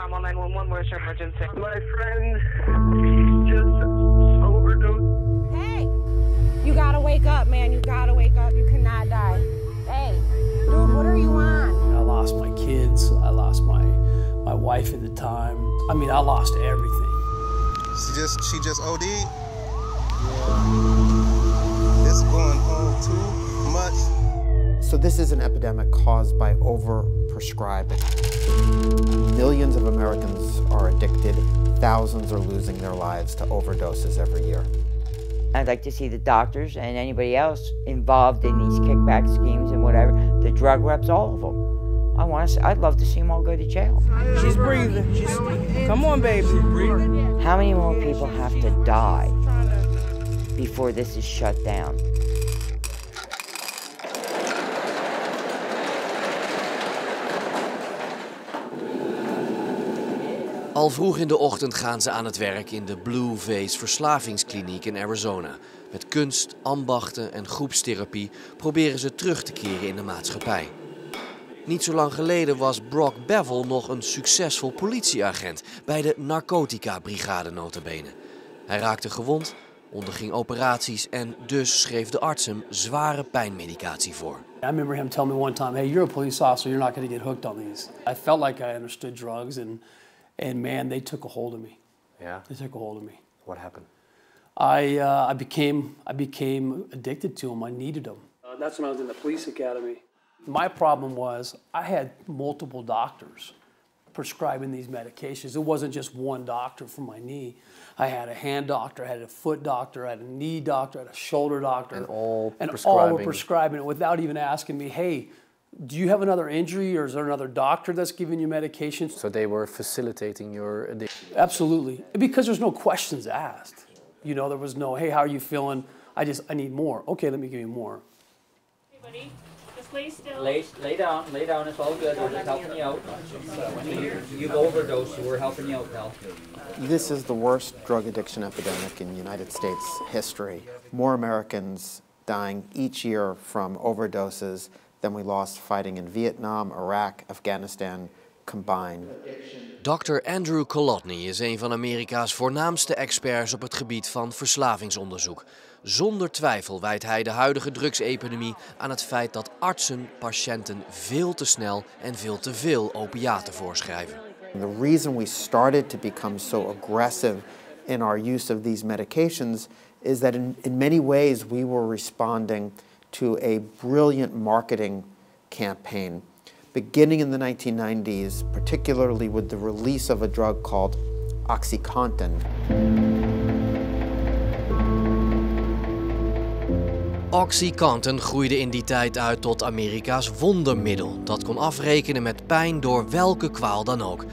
Commonwealth 911, where's your emergency? My friend just overdosed. Hey, you gotta wake up, man. You gotta wake up. You cannot die. Hey, dude, what are you on? I lost my kids. I lost my wife at the time. I mean, I lost everything. She just OD'd. Yeah. It's going on too much. So this is an epidemic caused by overprescribing. Millions of Americans are addicted. Thousands are losing their lives to overdoses every year. I'd like to see the doctors and anybody else involved in these kickback schemes and whatever, the drug reps, all of them. I'd love to see them all go to jail. She's breathing. Come on, baby. She's breathing. How many more people have to die before this is shut down? Al vroeg in de ochtend gaan ze aan het werk in de Blue Vase verslavingskliniek in Arizona. Met kunst, ambachten en groepstherapie proberen ze terug te keren in de maatschappij. Niet zo lang geleden was Brock Bevel nog een succesvol politieagent bij de narcotica-brigade nota bene. Hij raakte gewond, onderging operaties en dus schreef de arts hem zware pijnmedicatie voor. I remember him telling me one time, hey, you're a police officer, you're not going to get hooked on these. I felt like I understood drugs and man, they took a hold of me. Yeah? They took a hold of me. What happened? I became addicted to them. I needed them. That's when I was in the police academy. My problem was I had multiple doctors prescribing these medications. It wasn't just one doctor for my knee. I had a hand doctor, I had a foot doctor, I had a knee doctor, I had a shoulder doctor. And all were prescribing it without even asking me, hey, do you have another injury or is there another doctor that's giving you medications? So they were facilitating your addiction? Absolutely. Because there's no questions asked. You know, there was no, hey, how are you feeling? I need more. Okay, let me give you more. Hey, buddy. Just lay still. Lay down, it's all good. We're just helping you out. You've overdosed, so we're helping you out, pal. This is the worst drug addiction epidemic in United States history. More Americans dying each year from overdoses than we lost fighting in Vietnam, Iraq, Afghanistan combined. Dr. Andrew Kolotny is een van Amerika's voornaamste experts op het gebied van verslavingsonderzoek. Zonder twijfel wijt hij de huidige drugsepidemie aan het feit dat artsen patiënten veel te snel en veel te veel opiaten voorschrijven. The reason we started to become so aggressive in our use of these medications is that in many ways we were responding to a brilliant marketing campaign beginning in the 1990s, particularly with the release of a drug called OxyContin. OxyContin groeide in die tijd uit tot Amerika's wondermiddel. Dat kon afrekenen met pijn door welke kwaal dan ook.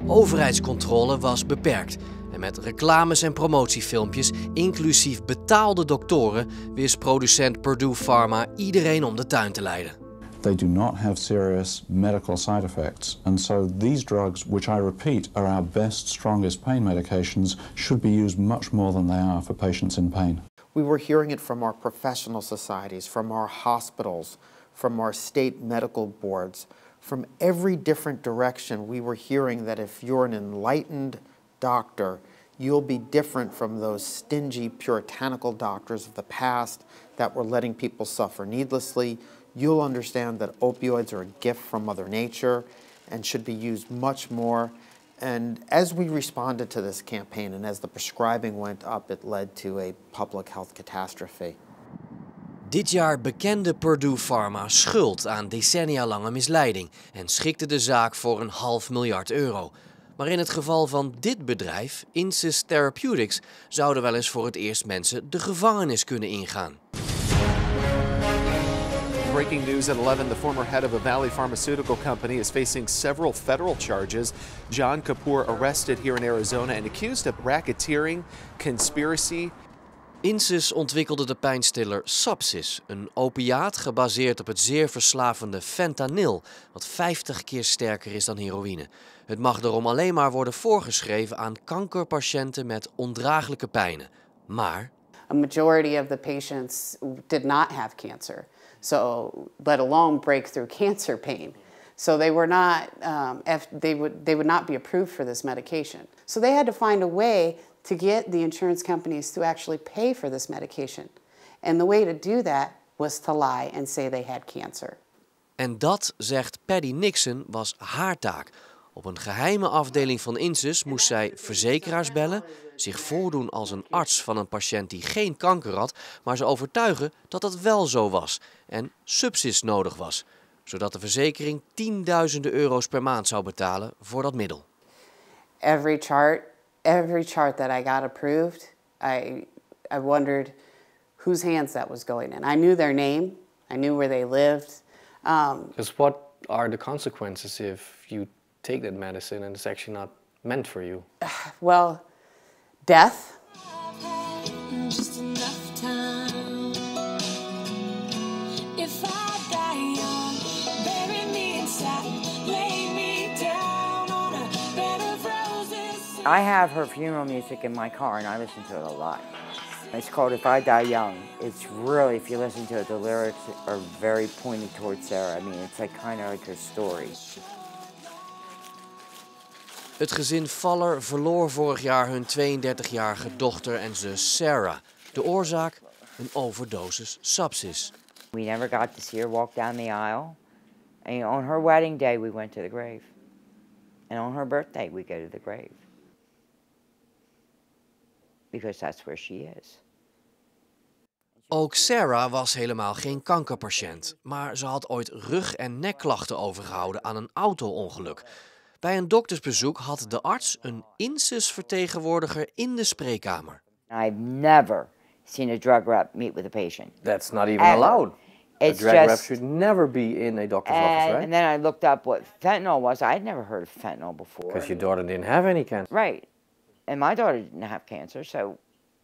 Overheidscontrole was beperkt. En met reclames en promotiefilmpjes, inclusief betaalde doktoren, wist producent Purdue Pharma iedereen om de tuin te leiden. They do not have serious medical side effects, and so these drugs, which I repeat are our best, strongest pain medications, should be used much more than they are for patients in pain. We were hearing it from our professional societies, from our hospitals, from our state medical boards. From every different direction, we were hearing that if you're an enlightened doctor, you'll be different from those stingy, puritanical doctors of the past that were letting people suffer needlessly. You'll understand that opioids are a gift from Mother Nature and should be used much more. And as we responded to this campaign and as the prescribing went up, it led to a public health catastrophe. Dit jaar bekende Purdue Pharma schuld aan decennia lange misleiding en schikte de zaak voor €500 miljoen. Maar in het geval van dit bedrijf, Insys Therapeutics, zouden wel eens voor het eerst mensen de gevangenis kunnen ingaan. Breaking news at 11, the former head of a Valley pharmaceutical company is facing several federal charges. John Kapoor arrested here in Arizona and accused of racketeering, conspiracy. Insys ontwikkelde de pijnstiller Sapsis, een opiaat gebaseerd op het zeer verslavende fentanyl, wat 50 keer sterker is dan heroïne. Het mag daarom alleen maar worden voorgeschreven aan kankerpatiënten met ondraaglijke pijnen. Maar a majority of the patients did not have cancer, so let alone breakthrough cancer pain. So they were not, they would not be approved for this medication. So they had to find a way to get the insurance companies to actually pay for this medication. And the way to do that was to lie and say they had cancer. En dat, zegt Paddy Nixon, was haar taak. Op een geheime afdeling van INSIS moest zij verzekeraars bellen, zich voordoen als een arts van een patiënt die geen kanker had, maar ze overtuigen dat dat wel zo was en subsidies nodig was, zodat de verzekering tienduizenden euro's per maand zou betalen voor dat middel. Every chart that I got approved, I wondered whose hands that was going in. I knew their name, I knew where they lived. Because what are the consequences if you take that medicine and it's actually not meant for you? Well, death. I have her funeral music in my car and I listen to it a lot. It's called If I Die Young. It's really, if you listen to it, the lyrics are very pointed towards Sarah. I mean, it's like kind of like her story. Het gezin Faller verloor vorig jaar hun 32-jarige dochter en zus Sarah. De oorzaak? Een overdosis subsis. We never got to see her walk down the aisle. And on her wedding day, we went to the grave. And on her birthday, we go to the grave. Because that's where she is. Ook Sarah was helemaal geen kankerpatiënt, maar ze had ooit rug- en nekklachten overgehouden aan een auto-ongeluk. Bij een doktersbezoek had de arts een INSIS-vertegenwoordiger in de spreekkamer. I've never seen a drug rep meet with a patient. That's not even allowed. It's a drug rep just, should never be in a doctor's office, right? And then I looked up what fentanyl was. I'd never heard of fentanyl before. Because your daughter didn't have any cancer. Right. And my daughter didn't have cancer, so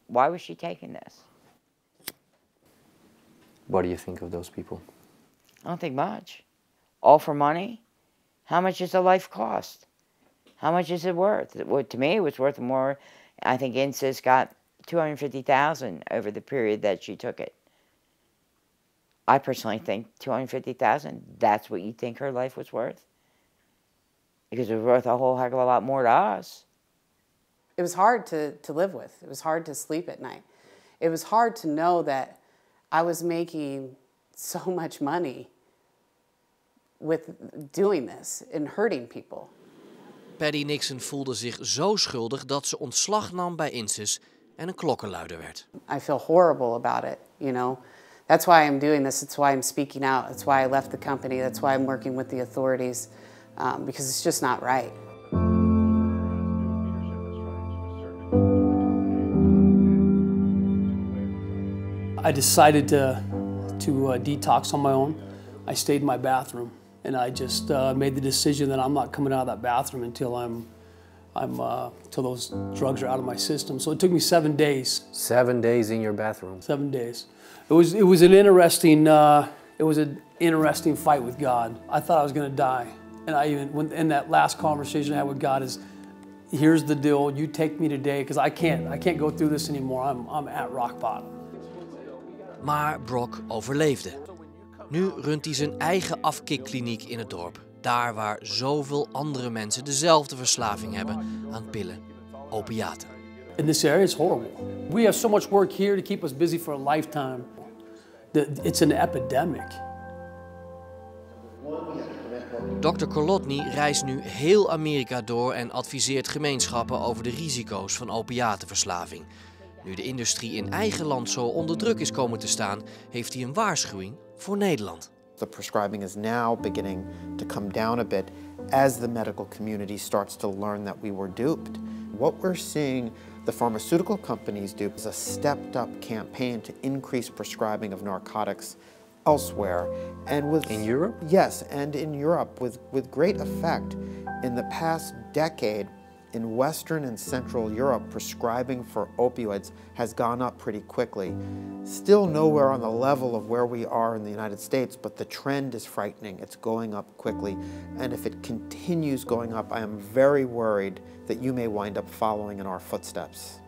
why was she taking this? What do you think of those people? I don't think much. All for money? How much does a life cost? How much is it worth? Well, to me, it was worth more. I think INSIS got $250,000 over the period that she took it. I personally think $250,000, that's what you think her life was worth? Because it was worth a whole heck of a lot more to us. It was hard to live with. It was hard to sleep at night. It was hard to know that I was making so much money with doing this and hurting people. Paddy Nixon voelde zich zo schuldig dat ze ontslag nam bij INSIS en een klokkenluider werd. I feel horrible about it, you know. That's why I'm doing this. That's why I'm speaking out. That's why I left the company. That's why I'm working with the authorities, because it's just not right. I decided to detox on my own. I stayed in my bathroom, and I just made the decision that I'm not coming out of that bathroom until till those drugs are out of my system. So it took me 7 days. 7 days in your bathroom. 7 days. It was an interesting fight with God. I thought I was going to die, and I even in that last conversation I had with God is, here's the deal. You take me today, because I can't go through this anymore. I'm at rock bottom. Maar Brock overleefde. Nu runt hij zijn eigen afkikkliniek in het dorp. Daar waar zoveel andere mensen dezelfde verslaving hebben aan pillen, opiaten. In this area, it's horrible. We have so much work here to keep us busy for a lifetime. It's an epidemic. Dr. Kolodny reist nu heel Amerika door en adviseert gemeenschappen over de risico's van opiatenverslaving. Nu de industrie in eigen land zo onder druk is komen te staan, heeft hij een waarschuwing voor Nederland. The prescribing is now beginning to come down a bit as the medical community starts to learn that we were duped. What we're seeing the pharmaceutical companies do is a stepped up campaign to increase prescribing of narcotics elsewhere. And in Europe? Yes, and in Europe with great effect. In the past decade, in Western and Central Europe, prescribing for opioids has gone up pretty quickly. Still nowhere on the level of where we are in the United States, but the trend is frightening. It's going up quickly, and if it continues going up, I am very worried that you may wind up following in our footsteps.